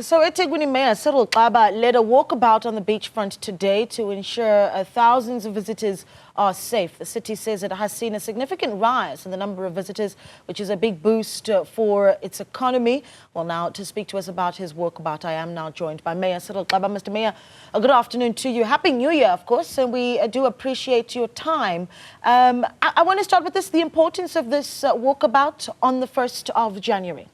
So eThekwini Mayor Cyril Xaba led a walkabout on the beachfront today to ensure thousands of visitors are safe. The city says it has seen a significant rise in the number of visitors, which is a big boost for its economy. Well, now to speak to us about his walkabout, I am now joined by Mayor Cyril Xaba. Mr. Mayor, good afternoon to you. Happy New Year, of course, and we do appreciate your time. I want to start with this, the importance of this walkabout on the 1st of January.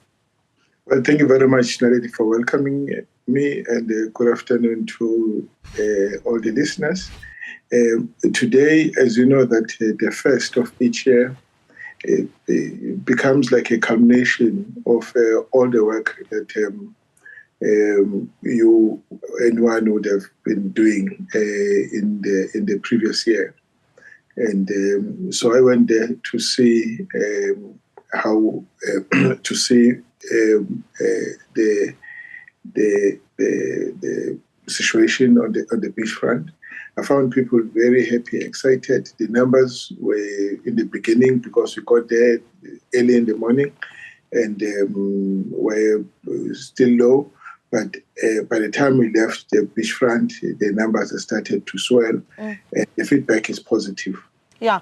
Well, thank you very much, Naledi, for welcoming me, and good afternoon to all the listeners. Today, as you know, that the first of each year it becomes like a culmination of all the work that you and one would have been doing in the previous year. And so I went there to see how to see the situation on the beachfront. I found people very happy, excited. The numbers were in the beginning because we got there early in the morning and were still low. But by the time we left the beachfront, the numbers have started to swell, and the feedback is positive. Yeah,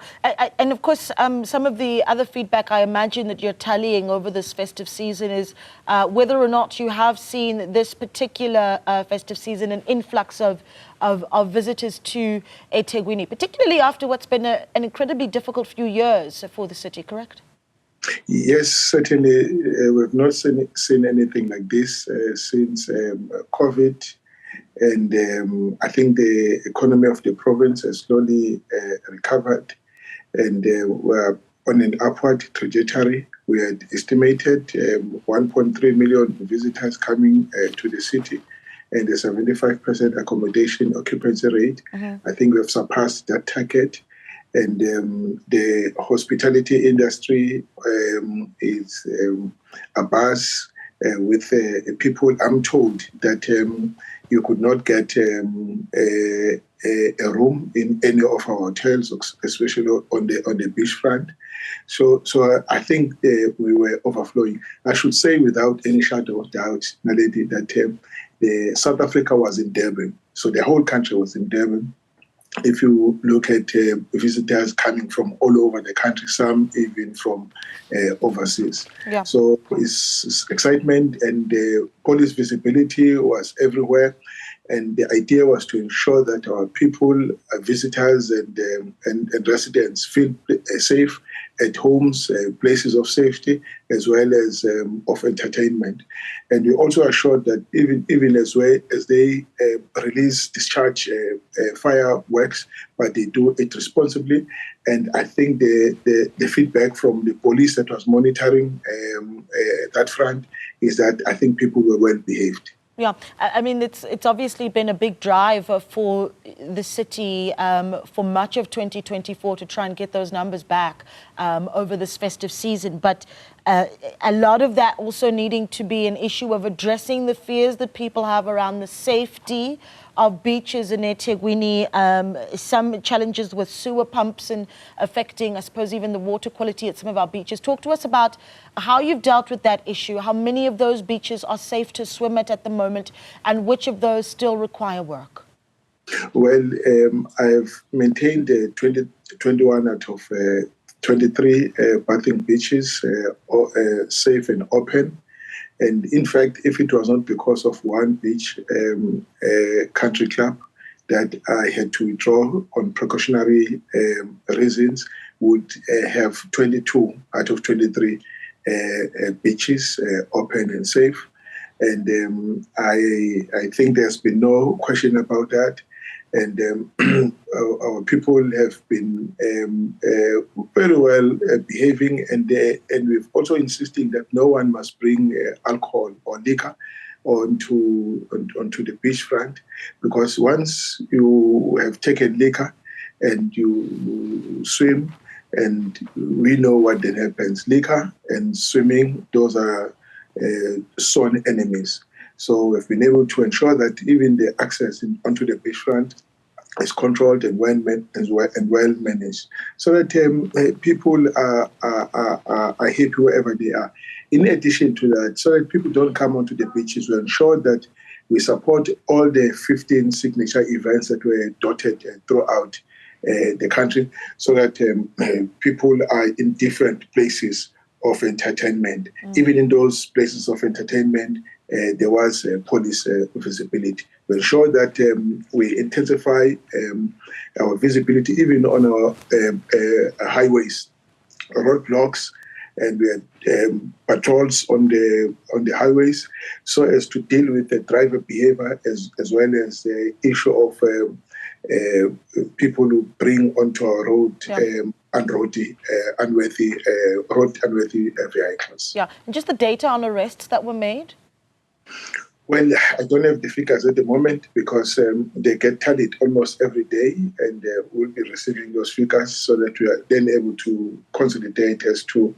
and of course, some of the other feedback I imagine that you're tallying over this festive season is whether or not you have seen this particular festive season an influx of visitors to eThekwini, particularly after what's been an incredibly difficult few years for the city, correct? Yes, certainly. We've not seen anything like this since COVID. And I think the economy of the province has slowly recovered, and we're on an upward trajectory. We had estimated 1.3 million visitors coming to the city, and a 75% accommodation occupancy rate. I think we've surpassed that target. And the hospitality industry is abuzz with people. I'm told that you could not get a room in any of our hotels, especially on the beachfront. So I think we were overflowing. I should say without any shadow of doubt, Naledi, that South Africa was in Durban. So the whole country was in Durban. If you look at visitors coming from all over the country, some even from overseas. Yeah. So it's excitement, and the police visibility was everywhere. And the idea was to ensure that our people, visitors and residents feel safe at homes, places of safety, as well as of entertainment. And we also assured that even as they release, discharge fireworks, but they do it responsibly. And I think the feedback from the police that was monitoring that front is that I think people were well behaved. Yeah, I mean, it's obviously been a big drive for the city for much of 2024 to try and get those numbers back over this festive season. But a lot of that also needing to be an issue of addressing the fears that people have around the safety of beaches in eThekwini, some challenges with sewer pumps and affecting, I suppose, even the water quality at some of our beaches. Talk to us about how you've dealt with that issue, how many of those beaches are safe to swim at the moment, and which of those still require work? Well, I've maintained 21 out of 23 bathing beaches safe and open. And in fact, if it was not because of one beach country club that I had to withdraw on precautionary reasons, would have 22 out of 23 beaches open and safe. And I think there's been no question about that. And our people have been very well behaving, and we've also insisting that no one must bring alcohol or liquor onto the beachfront, because once you have taken liquor and you swim, and we know what then happens. Liquor and swimming, those are sworn enemies. So we've been able to ensure that even the access onto the beachfront is controlled and well managed, so that people are happy wherever they are. in addition to that, so that people don't come onto the beaches, we ensure that we support all the 15 signature events that were dotted throughout the country, so that people are in different places of entertainment. Even in those places of entertainment, there was police visibility. We ensure that we intensify our visibility even on our highways, roadblocks, and we had patrols on the highways, so as to deal with the driver behavior as well as the issue of people who bring onto our road unworthy vehicles. Yeah, and just the data on arrests that were made? Well, I don't have the figures at the moment because they get tallied almost every day, and we'll be receiving those figures so that we are then able to consolidate as to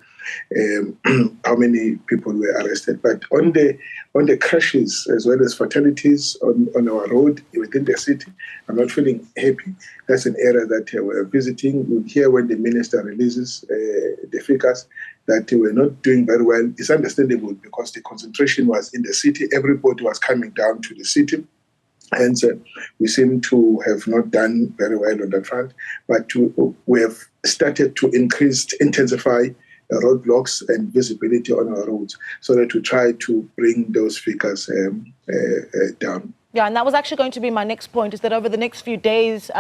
how many people were arrested. But on the crashes as well as fatalities on our road within the city, I'm not feeling happy. That's an area that we're visiting. We'll hear when the minister releases the figures that we're not doing very well. It's understandable because the concentration was in the city. Everybody was coming down to the city. And we seem to have not done very well on that front. But we have started to intensify roadblocks and visibility on our roads so that we try to bring those figures down. Yeah, and that was actually going to be my next point, is that over the next few days,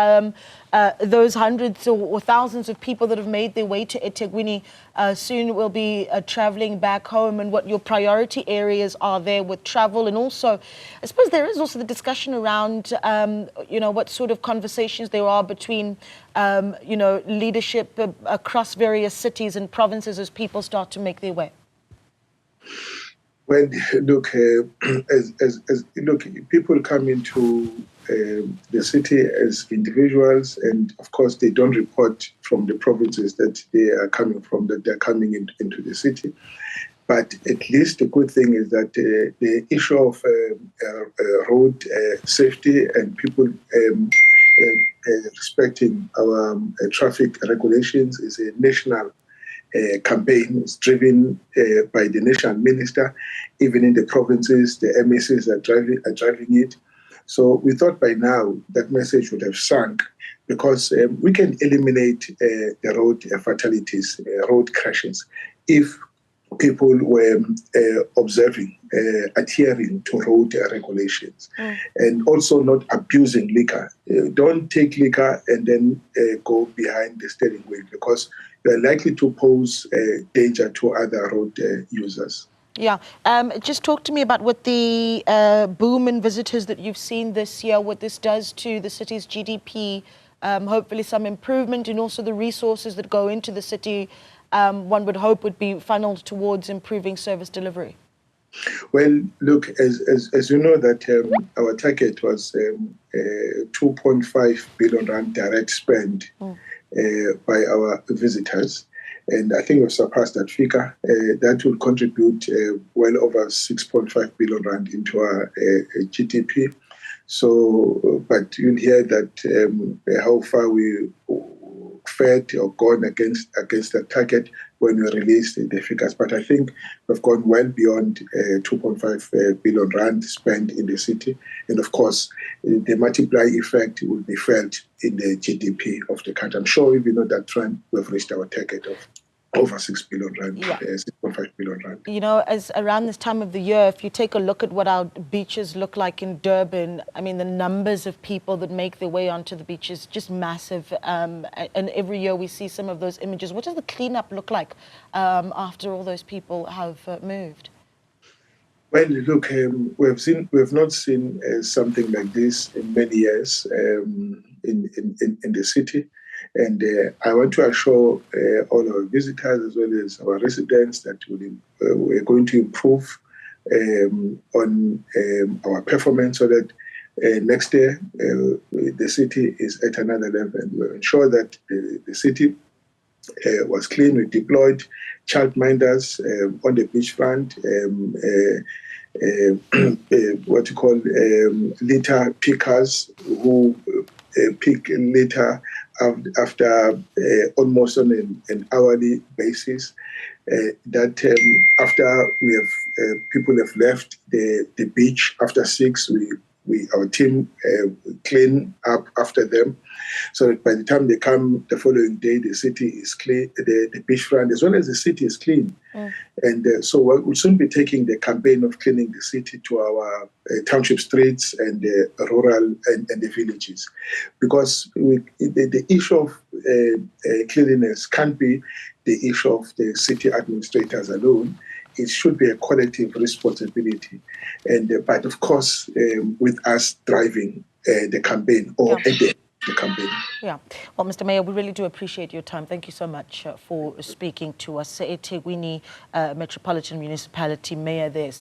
those hundreds or thousands of people that have made their way to eThekwini soon will be traveling back home, and what your priority areas are there with travel. And also, I suppose there is also the discussion around, what sort of conversations there are between, leadership across various cities and provinces as people start to make their way. Well, look, people come into the city as individuals, and of course they don't report from the provinces that they are coming from, that they're coming into the city. But at least the good thing is that the issue of road safety and people respecting our traffic regulations is a national campaign. Is driven by the national minister. Even in the provinces, the MSs are driving it. So we thought by now that message would have sunk, because we can eliminate the road fatalities, road crashes, if people were observing, adhering to road regulations, and also not abusing liquor. Don't take liquor and then go behind the steering wheel, because you're likely to pose danger to other road users. Yeah. Just talk to me about what the boom in visitors that you've seen this year, what this does to the city's GDP, hopefully some improvement, and also the resources that go into the city, one would hope would be funneled towards improving service delivery. Well, look, as you know, that our target was 2.5 billion rand direct spend by our visitors. And I think we've surpassed that figure. That will contribute well over 6.5 billion rand into our GDP. So, but you'll hear that how far we fared or gone against that target when we released the figures. But I think we've gone well beyond 2.5 billion rand spent in the city. And of course, the multiplier effect will be felt in the GDP of the country. I'm sure if you know that trend, we've reached our target of over 6 billion rand, 6.5 billion rand. You know, as around this time of the year, if you take a look at what our beaches look like in Durban, I mean, the numbers of people that make their way onto the beaches, just massive. And every year we see some of those images. What does the cleanup look like after all those people have moved? Well, look, we have not seen something like this in many years in the city. And I want to assure all our visitors as well as our residents that we're going to improve on our performance so that next year the city is at another level. And we'll ensure that the city was clean. We deployed childminders on the beachfront, what you call litter pickers who pick litter after almost on an hourly basis. that after we have people have left the beach after 6, our team clean up after them. So that by the time they come the following day, the city is clean, the beachfront as well as the city is clean. And so we'll soon be taking the campaign of cleaning the city to our township streets and the rural and the villages. Because the issue of cleanliness can't be the issue of the city administrators alone. It should be a collective responsibility. But of course, with us driving the campaign or the campaign. Yeah. Well, Mr. Mayor, we really do appreciate your time. Thank you so much for speaking to us. eThekwini Metropolitan Municipality Mayor there.